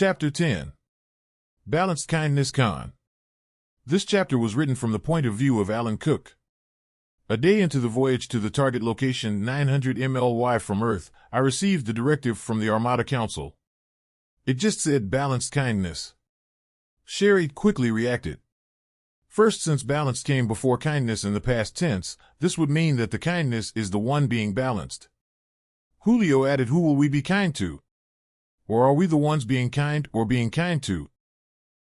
Chapter 10. Balanced Kindness Con. This chapter was written from the point of view of Alan Cook. A day into the voyage to the target location 900 MLY from Earth, I received the directive from the Armada Council. It just said balanced kindness. Sherry quickly reacted. First, since balanced came before kindness in the past tense, this would mean that the kindness is the one being balanced. Julio added, who will we be kind to? Or are we the ones being kind or being kind to?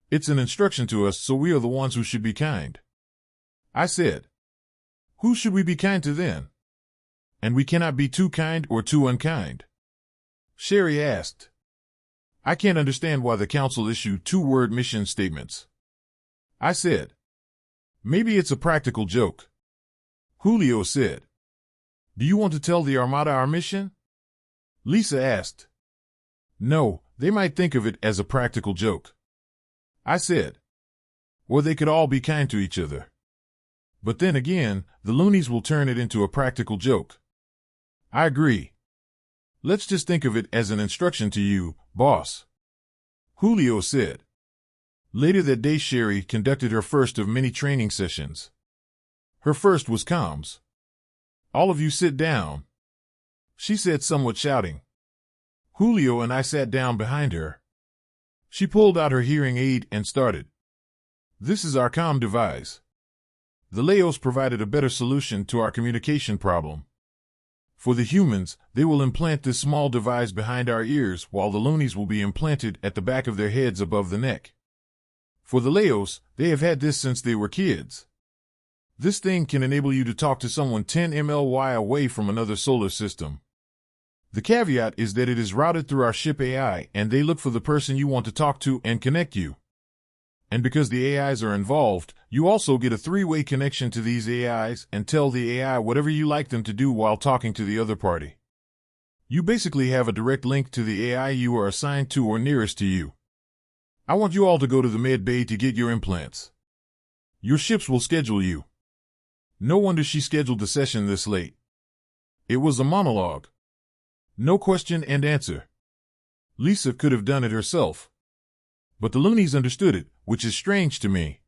It's an instruction to us, so we are the ones who should be kind. I said, who should we be kind to then? And we cannot be too kind or too unkind. Sherry asked. I can't understand why the council issued two-word mission statements. I said, maybe it's a practical joke. Julio said, do you want to tell the Armada our mission? Lisa asked. No, they might think of it as a practical joke. I said, or they could all be kind to each other. But then again, the loonies will turn it into a practical joke. I agree. Let's just think of it as an instruction to you, boss. Julio said. Later that day, Sherry conducted her first of many training sessions. Her first was comms. All of you sit down, she said, somewhat shouting. Julio and I sat down behind her. She pulled out her hearing aid and started. This is our comm device. The Leos provided a better solution to our communication problem. For the humans, they will implant this small device behind our ears, while the loonies will be implanted at the back of their heads above the neck. For the Leos, they have had this since they were kids. This thing can enable you to talk to someone 10 MLY away from another solar system. The caveat is that it is routed through our ship AI, and they look for the person you want to talk to and connect you. And because the AIs are involved, you also get a three-way connection to these AIs and tell the AI whatever you like them to do while talking to the other party. You basically have a direct link to the AI you are assigned to or nearest to you. I want you all to go to the med bay to get your implants. Your ships will schedule you. No wonder she scheduled the session this late. It was a monologue. No question and answer. Lisa could have done it herself. But the loonies understood it, which is strange to me.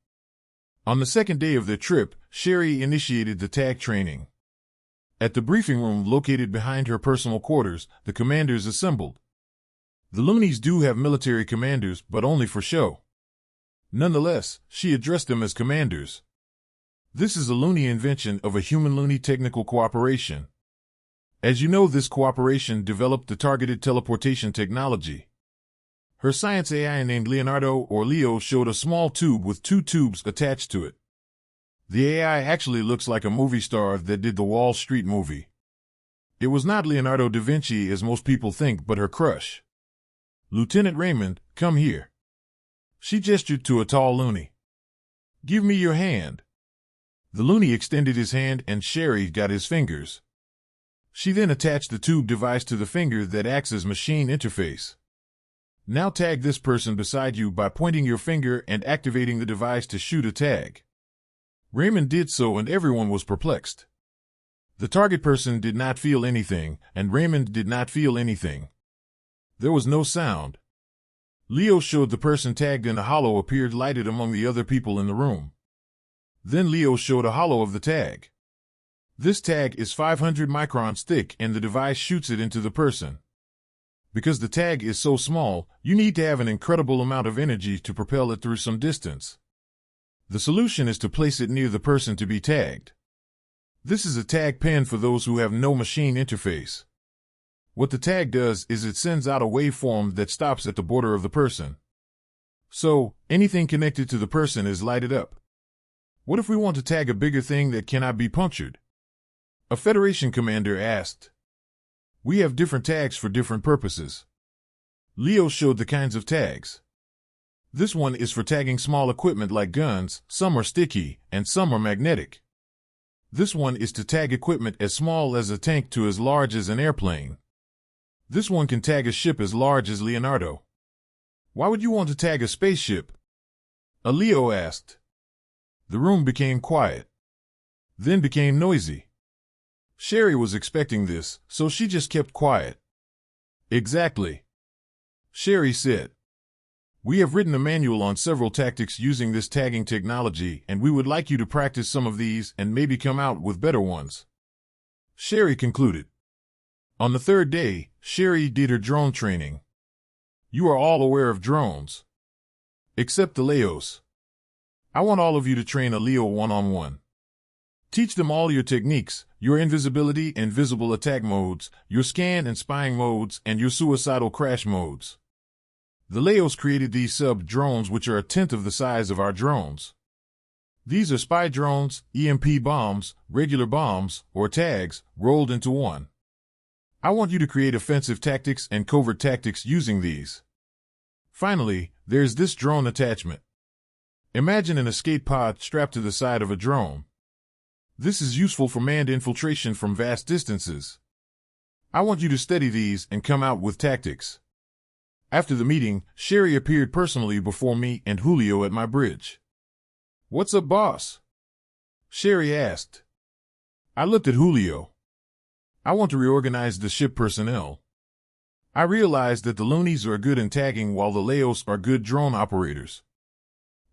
On the second day of their trip, Sherry initiated the tag training. At the briefing room located behind her personal quarters, the commanders assembled. The loonies do have military commanders, but only for show. Nonetheless, she addressed them as commanders. This is a loony invention of a human-loony technical cooperation. As you know, this cooperation developed the targeted teleportation technology. Her science AI named Leonardo or Leo showed a small tube with two tubes attached to it. The AI actually looks like a movie star that did the Wall Street movie. It was not Leonardo da Vinci as most people think, but her crush. Lieutenant Raymond, come here. She gestured to a tall loony. Give me your hand. The loony extended his hand and Sherry got his fingers. She then attached the tube device to the finger that acts as machine interface. Now tag this person beside you by pointing your finger and activating the device to shoot a tag. Raymond did so and everyone was perplexed. The target person did not feel anything, and Raymond did not feel anything. There was no sound. Leo showed the person tagged and a hollow appeared lighted among the other people in the room. Then Leo showed a hollow of the tag. This tag is 500 microns thick and the device shoots it into the person. Because the tag is so small, you need to have an incredible amount of energy to propel it through some distance. The solution is to place it near the person to be tagged. This is a tag pen for those who have no machine interface. What the tag does is it sends out a waveform that stops at the border of the person. So, anything connected to the person is lighted up. What if we want to tag a bigger thing that cannot be punctured? A Federation commander asked. We have different tags for different purposes. Leo showed the kinds of tags. This one is for tagging small equipment like guns, some are sticky, and some are magnetic. This one is to tag equipment as small as a tank to as large as an airplane. This one can tag a ship as large as Leonardo. Why would you want to tag a spaceship? A Leo asked. The room became quiet. Then became noisy. Sherry was expecting this, so she just kept quiet. Exactly. Sherry said. We have written a manual on several tactics using this tagging technology, and we would like you to practice some of these and maybe come out with better ones. Sherry concluded. On the third day, Sherry did her drone training. You are all aware of drones. Except the Leos. I want all of you to train a Leo one-on-one. Teach them all your techniques, your invisibility and visible attack modes, your scan and spying modes, and your suicidal crash modes. The Leos created these sub-drones which are a tenth of the size of our drones. These are spy drones, EMP bombs, regular bombs, or tags, rolled into one. I want you to create offensive tactics and covert tactics using these. Finally, there's this drone attachment. Imagine an escape pod strapped to the side of a drone. This is useful for manned infiltration from vast distances. I want you to study these and come out with tactics. After the meeting, Sherry appeared personally before me and Julio at my bridge. "What's up, boss?" Sherry asked. I looked at Julio. I want to reorganize the ship personnel. I realized that the loonies are good in tagging while the Leos are good drone operators.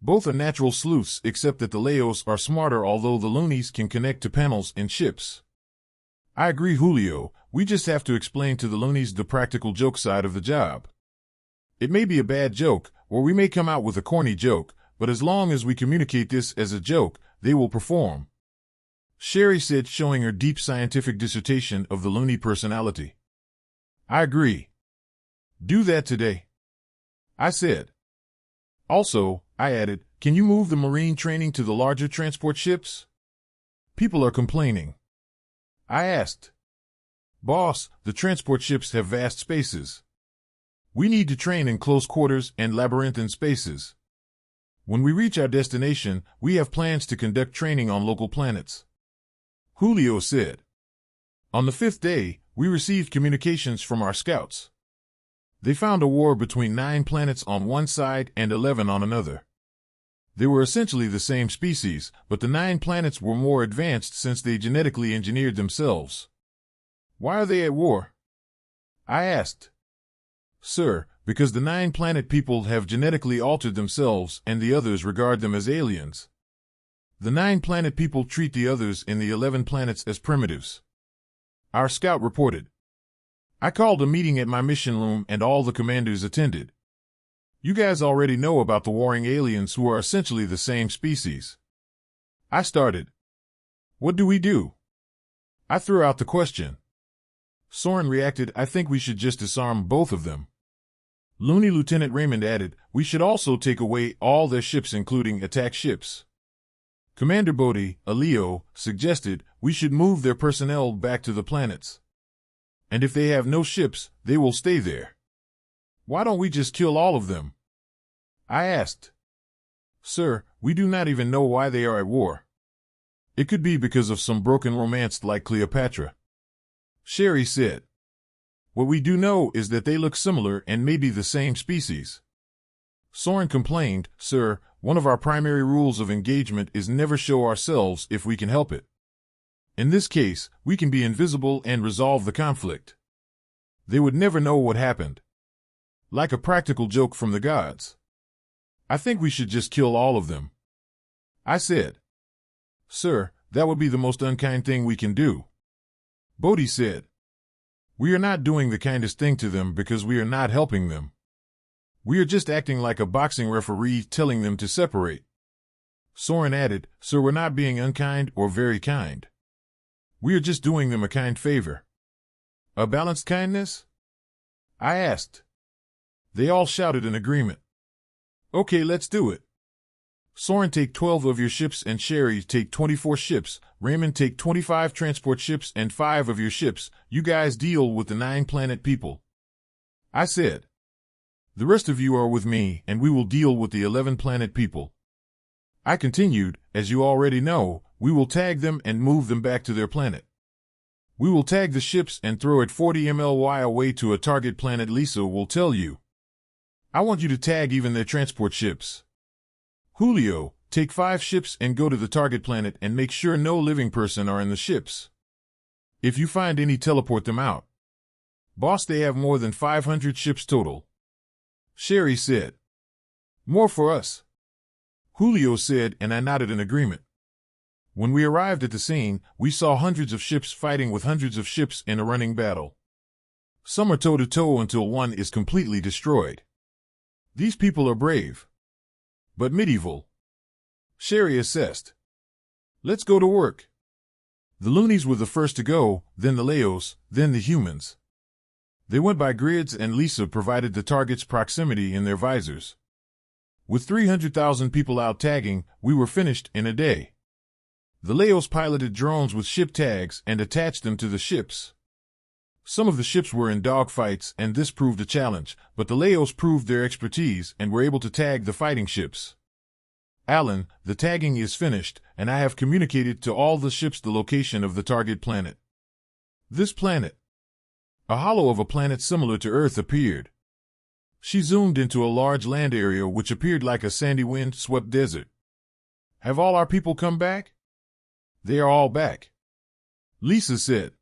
Both are natural sleuths except that the Leos are smarter, although the loonies can connect to panels in ships. I agree, Julio. We just have to explain to the loonies the practical joke side of the job. It may be a bad joke, or we may come out with a corny joke, but as long as we communicate this as a joke, they will perform. Sherry said, showing her deep scientific dissertation of the loony personality. I agree. Do that today, I said. Also, I added, can you move the marine training to the larger transport ships? People are complaining. I asked. Boss, the transport ships have vast spaces. We need to train in close quarters and labyrinthine spaces. When we reach our destination, we have plans to conduct training on local planets. Julio said. On the fifth day, we received communications from our scouts. They found a war between 9 planets on one side and 11 on another. They were essentially the same species, but the 9 planets were more advanced since they genetically engineered themselves. Why are they at war? I asked. Sir, because the 9 planet people have genetically altered themselves and the others regard them as aliens. The 9 planet people treat the others in the 11 planets as primitives. Our scout reported. I called a meeting at my mission room and all the commanders attended. You guys already know about the warring aliens who are essentially the same species. I started. What do we do? I threw out the question. Soren reacted, I think we should just disarm both of them. Looney Lieutenant Raymond added, we should also take away all their ships including attack ships. Commander Bodhi, a Leo, suggested we should move their personnel back to the planets. And if they have no ships, they will stay there. Why don't we just kill all of them? I asked. Sir, we do not even know why they are at war. It could be because of some broken romance like Cleopatra. Sherry said. What we do know is that they look similar and may be the same species. Soren complained, Sir, one of our primary rules of engagement is never show ourselves if we can help it. In this case, we can be invisible and resolve the conflict. They would never know what happened. Like a practical joke from the gods. I think we should just kill all of them. I said. Sir, that would be the most unkind thing we can do. Bodhi said. We are not doing the kindest thing to them because we are not helping them. We are just acting like a boxing referee telling them to separate. Soren added, Sir, we're not being unkind or very kind. We are just doing them a kind favor. A balanced kindness? I asked. They all shouted in agreement. Okay, let's do it. Soren, take 12 of your ships and Sherry take 24 ships. Raymond, take 25 transport ships and 5 of your ships. You guys deal with the 9 planet people. I said. The rest of you are with me and we will deal with the 11 planet people. I continued, as you already know, we will tag them and move them back to their planet. We will tag the ships and throw it 40 MLY away to a target planet. Lisa will tell you. I want you to tag even their transport ships. Julio, take 5 ships and go to the target planet and make sure no living person are in the ships. If you find any, teleport them out. Boss, they have more than 500 ships total. Sherry said. More for us, Julio said, and I nodded in agreement. When we arrived at the scene, we saw hundreds of ships fighting with hundreds of ships in a running battle. Some are toe-to-toe until one is completely destroyed. These people are brave. But medieval, Sherry assessed. Let's go to work. The loonies were the first to go, then the Leos, then the humans. They went by grids and Lisa provided the target's proximity in their visors. With 300,000 people out tagging, we were finished in a day. The Leos piloted drones with ship tags and attached them to the ships. Some of the ships were in dogfights and this proved a challenge, but the Leos proved their expertise and were able to tag the fighting ships. Alan, the tagging is finished, and I have communicated to all the ships the location of the target planet. This planet. A hollow of a planet similar to Earth appeared. She zoomed into a large land area which appeared like a sandy wind-swept desert. Have all our people come back? They are all back, Lisa said.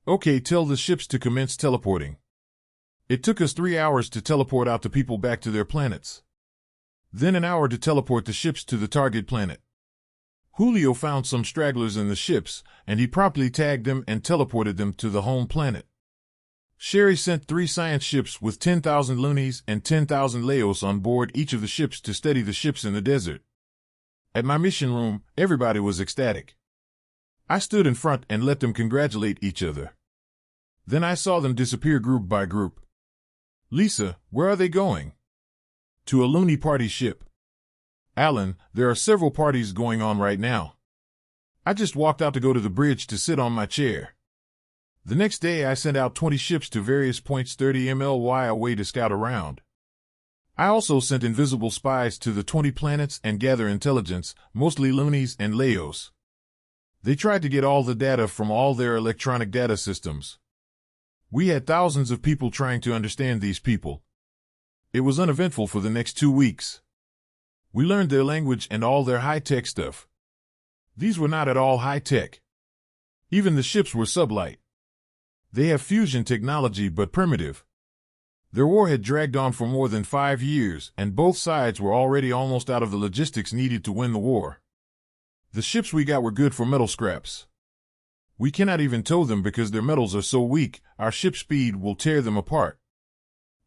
Okay, tell the ships to commence teleporting. It took us 3 hours to teleport out the people back to their planets. Then an hour to teleport the ships to the target planet. Julio found some stragglers in the ships, and he promptly tagged them and teleported them to the home planet. Sherry sent 3 science ships with 10,000 loonies and 10,000 Leos on board each of the ships to steady the ships in the desert. At my mission room, everybody was ecstatic. I stood in front and let them congratulate each other. Then I saw them disappear group by group. Lisa, where are they going? To a loony party ship. Alan, there are several parties going on right now. I just walked out to go to the bridge to sit on my chair. The next day I sent out 20 ships to various points 30 MLY away to scout around. I also sent invisible spies to the 20 planets and gather intelligence, mostly loonies and Leos. They tried to get all the data from all their electronic data systems. We had thousands of people trying to understand these people. It was uneventful for the next 2 weeks. We learned their language and all their high-tech stuff. These were not at all high-tech. Even the ships were sublight. They have fusion technology but primitive. Their war had dragged on for more than 5 years, and both sides were already almost out of the logistics needed to win the war. The ships we got were good for metal scraps. We cannot even tow them because their metals are so weak, our ship speed will tear them apart.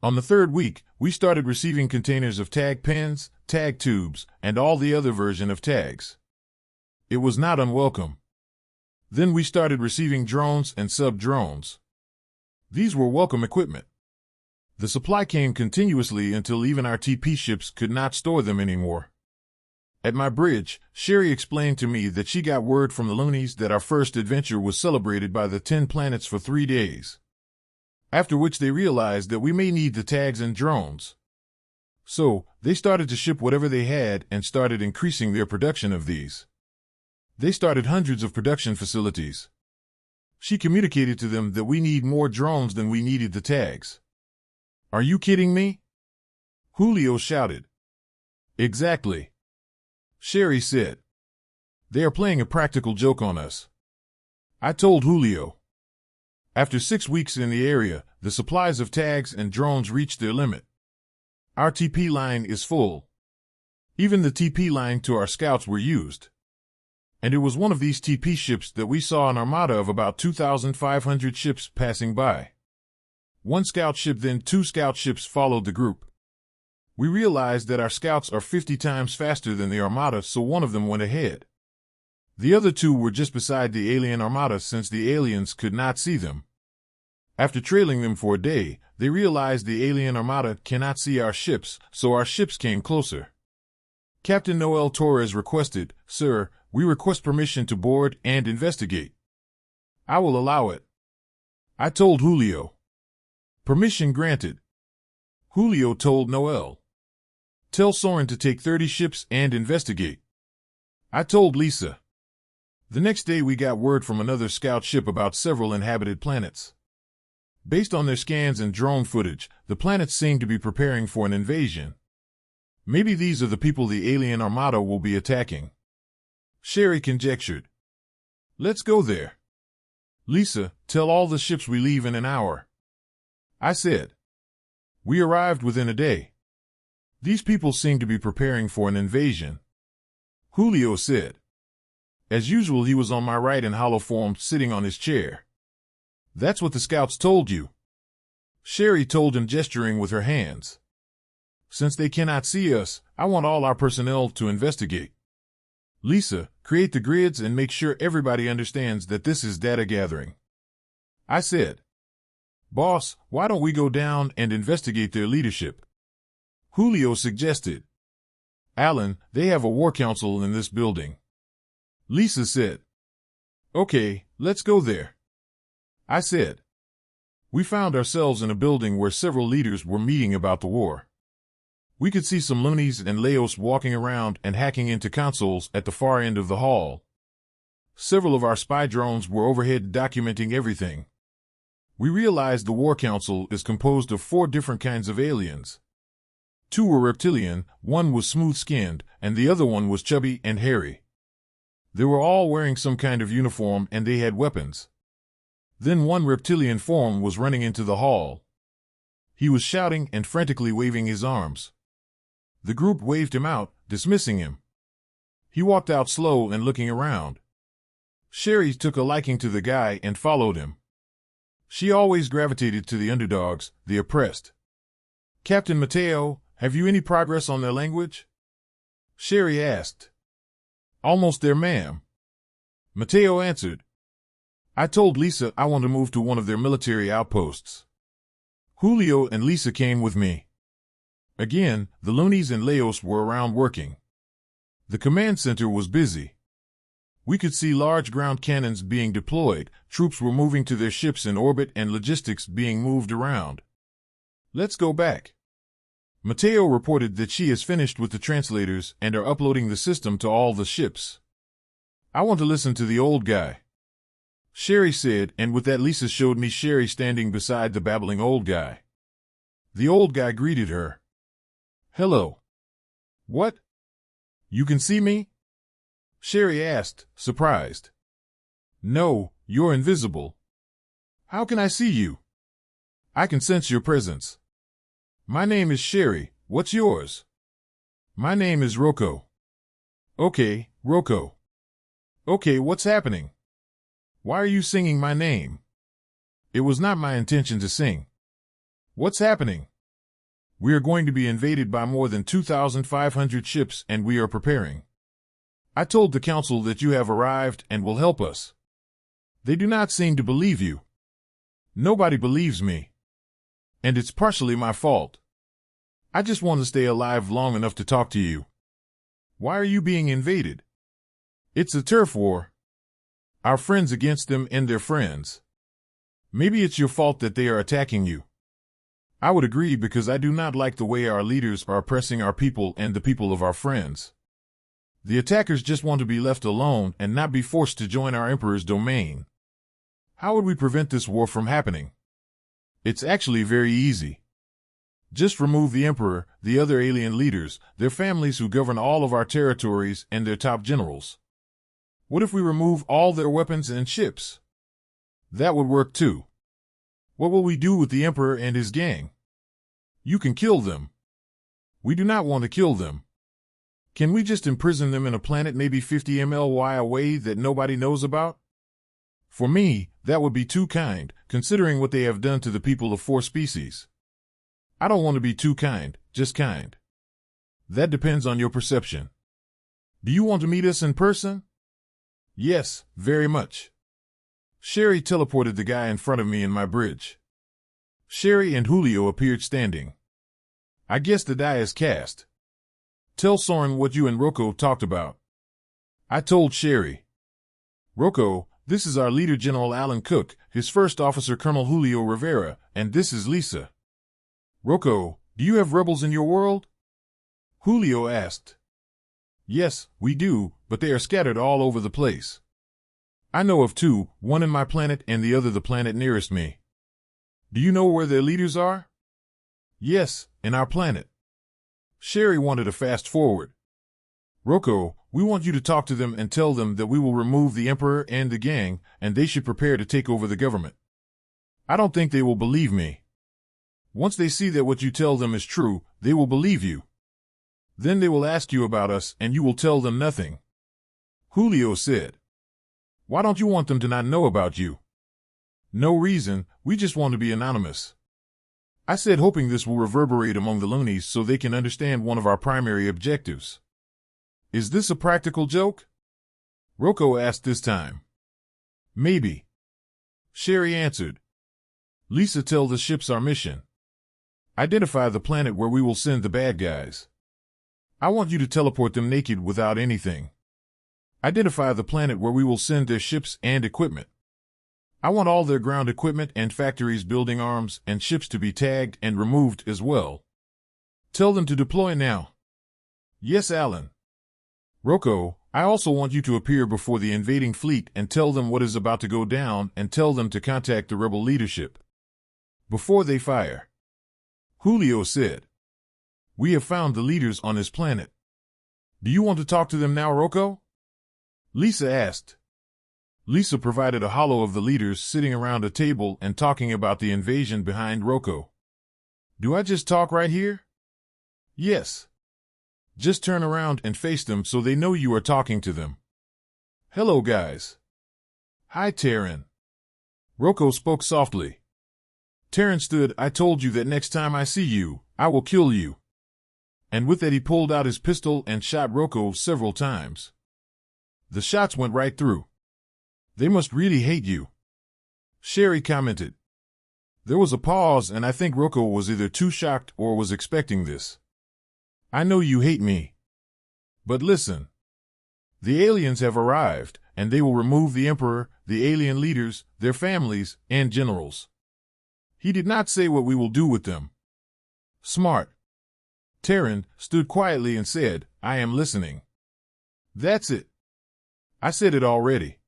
On the 3rd week, we started receiving containers of tag pens, tag tubes, and all the other version of tags. It was not unwelcome. Then we started receiving drones and sub-drones. These were welcome equipment. The supply came continuously until even our TP ships could not store them anymore. At my bridge, Sherry explained to me that she got word from the loonies that our first adventure was celebrated by the 10 planets for 3 days. After which they realized that we may need the tags and drones. So, they started to ship whatever they had and started increasing their production of these. They started hundreds of production facilities. She communicated to them that we need more drones than we needed the tags. Are you kidding me? Julio shouted. Exactly, Sherry said. They are playing a practical joke on us. I told Julio. After 6 weeks in the area, the supplies of tags and drones reached their limit. Our TP line is full. Even the TP line to our scouts were used. And it was one of these TP ships that we saw an armada of about 2,500 ships passing by. 1 scout ship, then 2 scout ships followed the group. We realized that our scouts are 50 times faster than the armada, so one of them went ahead. The other 2 were just beside the alien armada since the aliens could not see them. After trailing them for a day, they realized the alien armada cannot see our ships, so our ships came closer. Captain Noel Torres requested, "Sir, we request permission to board and investigate." "I will allow it," I told Julio. Permission granted. Julio told Noel, "Tell Soren to take 30 ships and investigate." I told Lisa. The next day we got word from another scout ship about several inhabited planets. Based on their scans and drone footage, the planets seem to be preparing for an invasion. Maybe these are the people the alien armada will be attacking. Sherry conjectured. Let's go there. Lisa, tell all the ships we leave in an hour. I said. We arrived within a day. These people seem to be preparing for an invasion, Julio said. As usual, he was on my right in hollow form, sitting on his chair. That's what the scouts told you, Sherry told him, gesturing with her hands. Since they cannot see us, I want all our personnel to investigate. Lisa, create the grids and make sure everybody understands that this is data gathering. I said. Boss, why don't we go down and investigate their leadership? Julio suggested. Alan, they have a war council in this building. Lisa said. Okay, let's go there. I said. We found ourselves in a building where several leaders were meeting about the war. We could see some loonies and Laos walking around and hacking into consoles at the far end of the hall. Several of our spy drones were overhead documenting everything. We realized the War Council is composed of 4 different kinds of aliens. 2 were reptilian, 1 was smooth-skinned, and the other one was chubby and hairy. They were all wearing some kind of uniform and they had weapons. Then one reptilian form was running into the hall. He was shouting and frantically waving his arms. The group waved him out, dismissing him. He walked out slow and looking around. Sherry took a liking to the guy and followed him. She always gravitated to the underdogs, the oppressed. Captain Mateo, have you any progress on their language? Sherry asked. Almost there, ma'am. Mateo answered. I told Lisa I want to move to one of their military outposts. Julio and Lisa came with me. Again, the loonies and Laos were around working. The command center was busy. We could see large ground cannons being deployed, troops were moving to their ships in orbit, and logistics being moved around. Let's go back. Mateo reported that she has finished with the translators and are uploading the system to all the ships. I want to listen to the old guy, Sherry said, and with that Lisa showed me Sherry standing beside the babbling old guy. The old guy greeted her. Hello. What? You can see me? Sherry asked, surprised. No, you're invisible. How can I see you? I can sense your presence. My name is Sherry. What's yours? My name is Rocco. Okay, Rocco. Okay, what's happening? Why are you singing my name? It was not my intention to sing. What's happening? We are going to be invaded by more than 2,500 ships and we are preparing. I told the council that you have arrived and will help us. They do not seem to believe you. Nobody believes me. And it's partially my fault. I just want to stay alive long enough to talk to you. Why are you being invaded? It's a turf war. Our friends against them and their friends. Maybe it's your fault that they are attacking you. I would agree, because I do not like the way our leaders are oppressing our people and the people of our friends. The attackers just want to be left alone and not be forced to join our emperor's domain. How would we prevent this war from happening? It's actually very easy. Just remove the emperor, the other alien leaders, their families who govern all of our territories, and their top generals. What if we remove all their weapons and ships? That would work too. What will we do with the emperor and his gang? You can kill them. We do not want to kill them. Can we just imprison them in a planet maybe 50 MLY away that nobody knows about? For me, that would be too kind, considering what they have done to the people of 4 species. I don't want to be too kind, just kind. That depends on your perception. Do you want to meet us in person? Yes, very much. Sherry teleported the guy in front of me in my bridge. Sherry and Julio appeared standing. I guess the die is cast. Tell Soren what you and Rocco talked about. I told Sherry. Rocco, this is our leader, General Alan Cook, his first officer, Colonel Julio Rivera, and this is Lisa. Rocco, do you have rebels in your world? Julio asked. Yes, we do, but they are scattered all over the place. I know of 2, one in my planet and the other the planet nearest me. Do you know where their leaders are? Yes, in our planet. Sherry wanted a fast forward. Rocco, we want you to talk to them and tell them that we will remove the emperor and the gang, and they should prepare to take over the government. I don't think they will believe me. Once they see that what you tell them is true, they will believe you. Then they will ask you about us and you will tell them nothing. Julio said. Why don't you want them to not know about you? No reason, we just want to be anonymous. I said, hoping this will reverberate among the loonies so they can understand one of our primary objectives. Is this a practical joke? Rocco asked this time. Maybe. Sherry answered. Lisa, tell the ships our mission. Identify the planet where we will send the bad guys. I want you to teleport them naked without anything. Identify the planet where we will send their ships and equipment. I want all their ground equipment and factories building arms and ships to be tagged and removed as well. Tell them to deploy now. Yes, Alan. Rocco, I also want you to appear before the invading fleet and tell them what is about to go down and tell them to contact the rebel leadership before they fire. Julio said. We have found the leaders on this planet. Do you want to talk to them now, Rocco? Lisa asked. Lisa provided a holo of the leaders sitting around a table and talking about the invasion behind Rocco. Do I just talk right here? Yes. Just turn around and face them so they know you are talking to them. Hello, guys. Hi, Taryn. Rocco spoke softly. Taryn stood. I told you that next time I see you, I will kill you. And with that he pulled out his pistol and shot Rocco several times. The shots went right through. They must really hate you. Sherry commented. There was a pause and I think Rocco was either too shocked or was expecting this. I know you hate me. But listen. The aliens have arrived, and they will remove the Emperor, the alien leaders, their families, and generals. He did not say what we will do with them. Smart. Taryn stood quietly and said, I am listening. That's it. I said it already.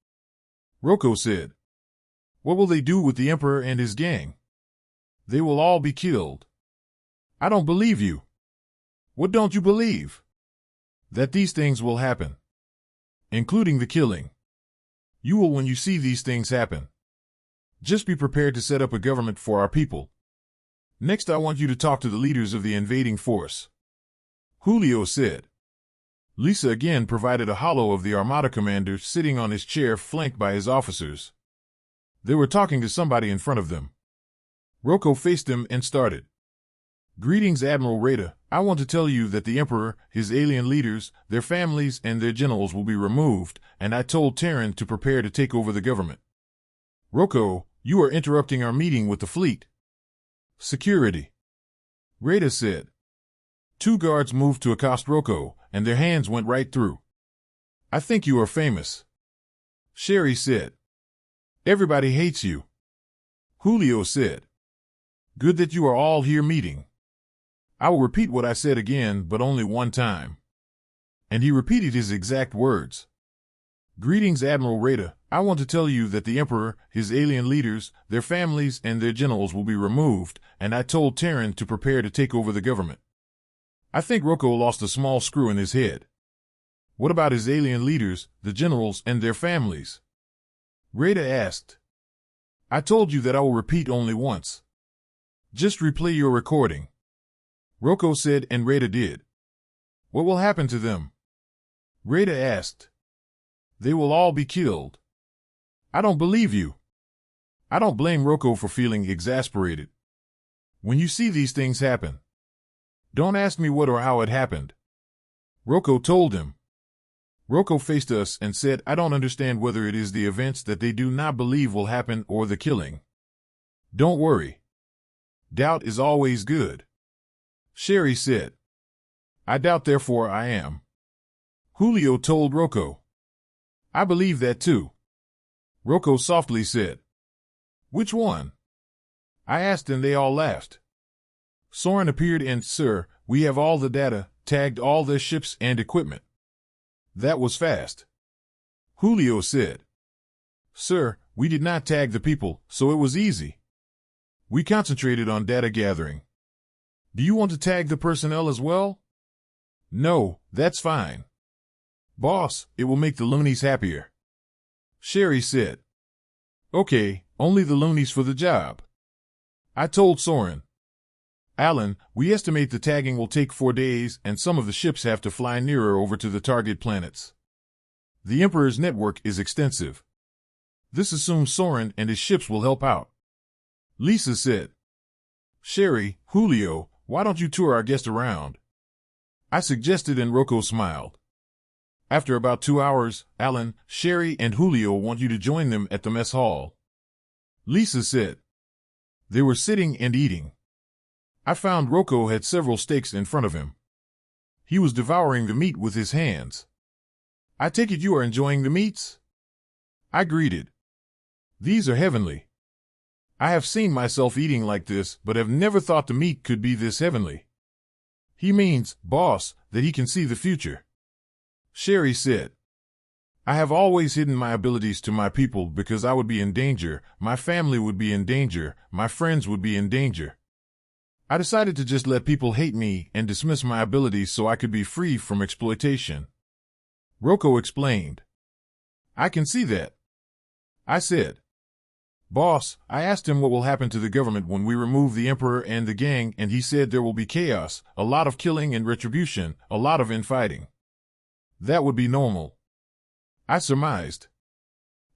Rocco said. What will they do with the Emperor and his gang? They will all be killed. I don't believe you. What don't you believe? That these things will happen. Including the killing. You will when you see these things happen. Just be prepared to set up a government for our people. Next, I want you to talk to the leaders of the invading force. Julio said. Lisa again provided a holo of the armada commander sitting on his chair flanked by his officers. They were talking to somebody in front of them. Rocco faced them and started. Greetings, Admiral Rada. I want to tell you that the Emperor, his alien leaders, their families, and their generals will be removed, and I told Taryn to prepare to take over the government. Rocco, you are interrupting our meeting with the fleet. Security. Rada said. 2 guards moved to accost Rocco, and their hands went right through. I think you are famous. Sherry said. Everybody hates you. Julio said. Good that you are all here meeting. I will repeat what I said again, but only one time. And he repeated his exact words. Greetings, Admiral Rada. I want to tell you that the Emperor, his alien leaders, their families, and their generals will be removed, and I told Taryn to prepare to take over the government. I think Rocco lost a small screw in his head. What about his alien leaders, the generals, and their families? Rada asked. I told you that I will repeat only once. Just replay your recording. Rocco said, and Rada did. What will happen to them? Rada asked. They will all be killed. I don't believe you. I don't blame Rocco for feeling exasperated. When you see these things happen, don't ask me what or how it happened. Rocco told him. Rocco faced us and said, I don't understand whether it is the events that they do not believe will happen or the killing. Don't worry. Doubt is always good. Sherry said. I doubt, therefore I am. Julio told Rocco. I believe that too. Rocco softly said. Which one? I asked and they all laughed. Soren appeared and, Sir, we have all the data, tagged all their ships and equipment. That was fast. Julio said. Sir, we did not tag the people, so it was easy. We concentrated on data gathering. Do you want to tag the personnel as well? No, that's fine. Boss, it will make the loonies happier. Sherry said. Okay, only the loonies for the job. I told Soren. Alan, we estimate the tagging will take 4 days and some of the ships have to fly nearer over to the target planets. The Emperor's network is extensive. This assumes Soren and his ships will help out. Lisa said. Sherry, Julio, why don't you tour our guest around? I suggested and Rocco smiled. After about 2 hours, Alan, Sherry, and Julio want you to join them at the mess hall. Lisa said. They were sitting and eating. I found Rocco had several steaks in front of him. He was devouring the meat with his hands. I take it you are enjoying the meats? I greeted. These are heavenly. I have seen myself eating like this, but have never thought the meat could be this heavenly. He means, boss, that he can see the future. Sherry said. I have always hidden my abilities to my people because I would be in danger, my family would be in danger, my friends would be in danger. I decided to just let people hate me and dismiss my abilities so I could be free from exploitation. Rocco explained. I can see that. I said. Boss, I asked him what will happen to the government when we remove the Emperor and the gang, and he said there will be chaos, a lot of killing and retribution, a lot of infighting. That would be normal. I surmised.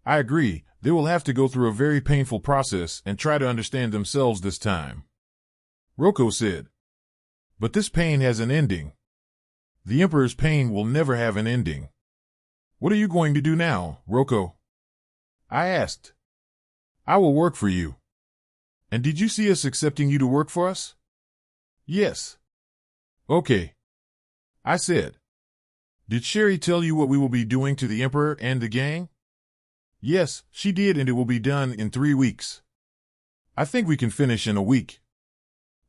I agree, they will have to go through a very painful process and try to understand themselves this time. Rocco said. But this pain has an ending. The Emperor's pain will never have an ending. What are you going to do now, Rocco? I asked. I will work for you. And did you see us accepting you to work for us? Yes. Okay. I said. Did Sherry tell you what we will be doing to the Emperor and the gang? Yes, she did, and it will be done in 3 weeks. I think we can finish in a week.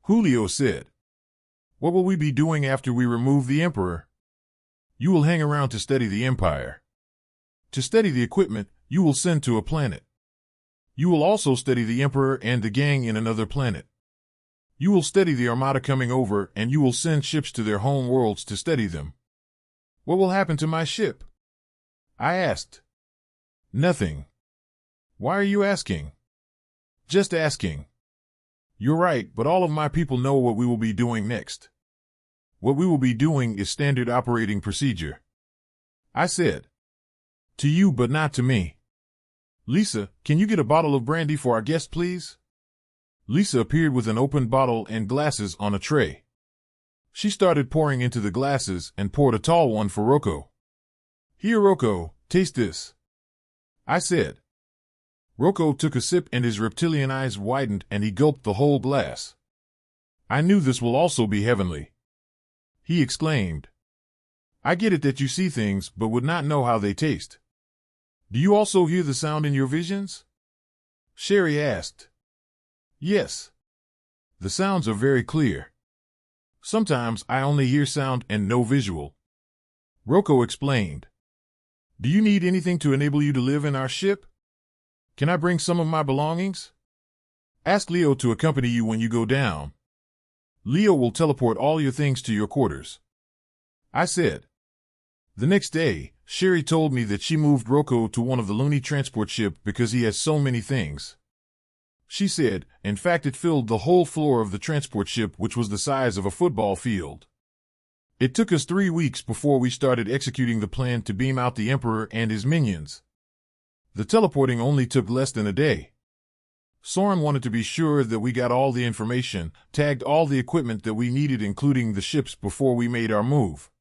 Julio said. What will we be doing after we remove the Emperor? You will hang around to study the Empire. To study the equipment you will send to a planet. You will also study the Emperor and the gang in another planet. You will study the armada coming over, and you will send ships to their home worlds to study them. What will happen to my ship? I asked. Nothing. Why are you asking? Just asking. You're right, but all of my people know what we will be doing next. What we will be doing is standard operating procedure. I said. To you, but not to me. Lisa, can you get a bottle of brandy for our guest, please? Lisa appeared with an open bottle and glasses on a tray. She started pouring into the glasses and poured a tall one for Rocco. Here, Rocco, taste this. I said. Rocco took a sip and his reptilian eyes widened and he gulped the whole glass. I knew this will also be heavenly. He exclaimed. I get it that you see things but would not know how they taste. Do you also hear the sound in your visions? Sherry asked. Yes. The sounds are very clear. Sometimes I only hear sound and no visual. Rocco explained. Do you need anything to enable you to live in our ship? Can I bring some of my belongings? Ask Leo to accompany you when you go down. Leo will teleport all your things to your quarters. I said. The next day, Sherry told me that she moved Rocco to one of the loony transport ship because he has so many things. She said, in fact, it filled the whole floor of the transport ship, which was the size of a football field. It took us 3 weeks before we started executing the plan to beam out the Emperor and his minions. The teleporting only took less than a day. Soren wanted to be sure that we got all the information, tagged all the equipment that we needed, including the ships, before we made our move.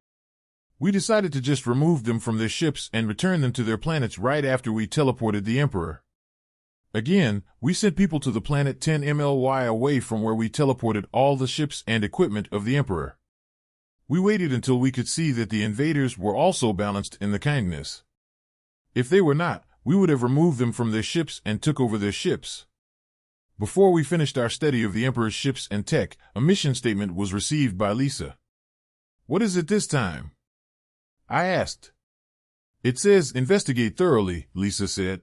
We decided to just remove them from their ships and return them to their planets right after we teleported the Emperor. Again, we sent people to the planet 10 MLY away from where we teleported all the ships and equipment of the Emperor. We waited until we could see that the invaders were also balanced in the kindness. If they were not, we would have removed them from their ships and took over their ships. Before we finished our study of the Emperor's ships and tech, a mission statement was received by Lisa. What is it this time? I asked. It says, investigate thoroughly, Lisa said.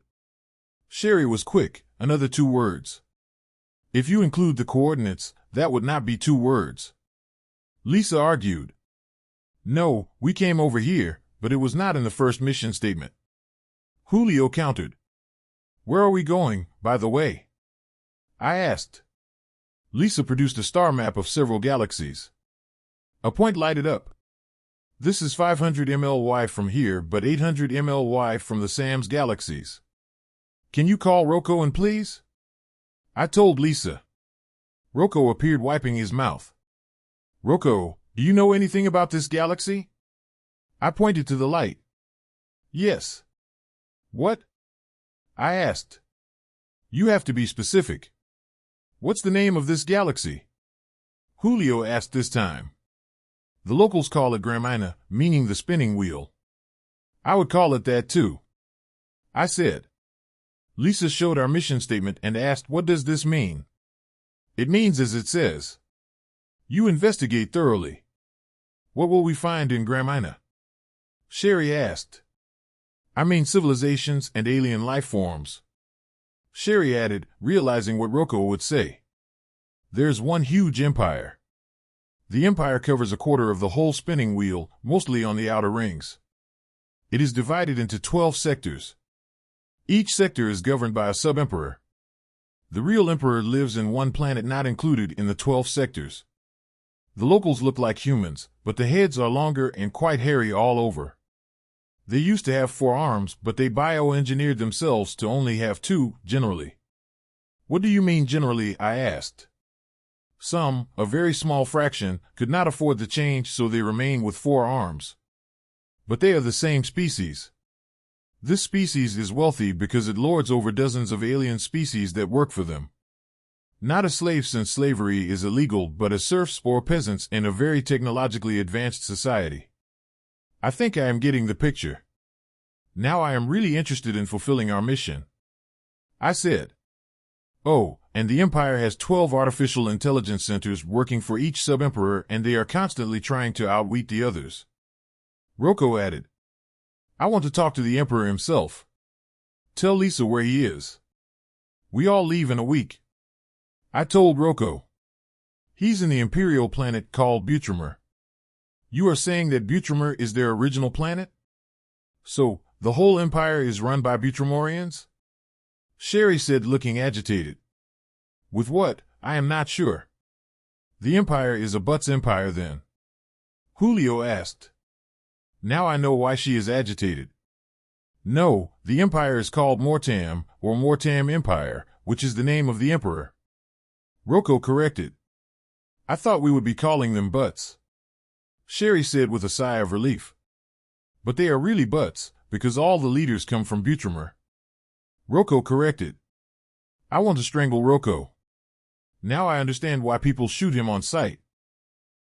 Sherry was quick, another 2 words. If you include the coordinates, that would not be 2 words. Lisa argued. No, we came over here, but it was not in the first mission statement. Julio countered. Where are we going, by the way? I asked. Lisa produced a star map of several galaxies. A point lighted up. This is 500 MLY from here, but 800 MLY from the Sam's galaxies. Can you call Rocco and please? I told Lisa. Rocco appeared wiping his mouth. Rocco, do you know anything about this galaxy? I pointed to the light. Yes. What? I asked. You have to be specific. What's the name of this galaxy? Julio asked this time. The locals call it Gramina, meaning the spinning wheel. I would call it that too. I said. Lisa showed our mission statement and asked, what does this mean? It means as it says. You investigate thoroughly. What will we find in Gramina? Sherry asked. I mean civilizations and alien life forms. Sherry added, realizing what Rocco would say. There's one huge empire. The empire covers a quarter of the whole spinning wheel, mostly on the outer rings. It is divided into 12 sectors. Each sector is governed by a sub-emperor. The real emperor lives in one planet not included in the 12 sectors. The locals look like humans, but the heads are longer and quite hairy all over. They used to have 4 arms, but they bioengineered themselves to only have 2, generally. What do you mean generally? I asked. Some, a very small fraction, could not afford the change, so they remain with 4 arms. But they are the same species. This species is wealthy because it lords over dozens of alien species that work for them. Not as slaves, since slavery is illegal, but as serfs or peasants in a very technologically advanced society. I think I am getting the picture. Now I am really interested in fulfilling our mission. I said. Oh, and the Empire has 12 artificial intelligence centers working for each sub-emperor, and they are constantly trying to outwit the others. Rocco added. I want to talk to the Emperor himself. Tell Lisa where he is. We all leave in a week. I told Rocco. He's in the Imperial planet called Butramer. You are saying that Butramer is their original planet? So, the whole Empire is run by Butramorians? Sherry said, looking agitated. With what? I am not sure. The Empire is a Butts Empire then. Julio asked. Now I know why she is agitated. No, the Empire is called Mortam, or Mortam Empire, which is the name of the Emperor. Rocco corrected. I thought we would be calling them Butts. Sherry said with a sigh of relief. But they are really Butts, because all the leaders come from Butramer. Rocco corrected. I want to strangle Rocco. Now I understand why people shoot him on sight.